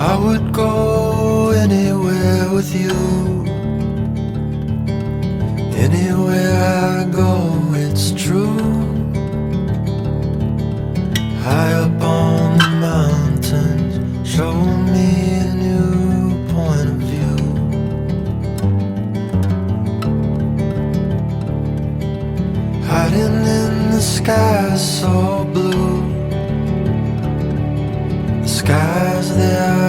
I would go anywhere with you. Anywhere I go, it's true. High up on the mountains, show me a new point of view. Hiding in the sky so blue, the skies they are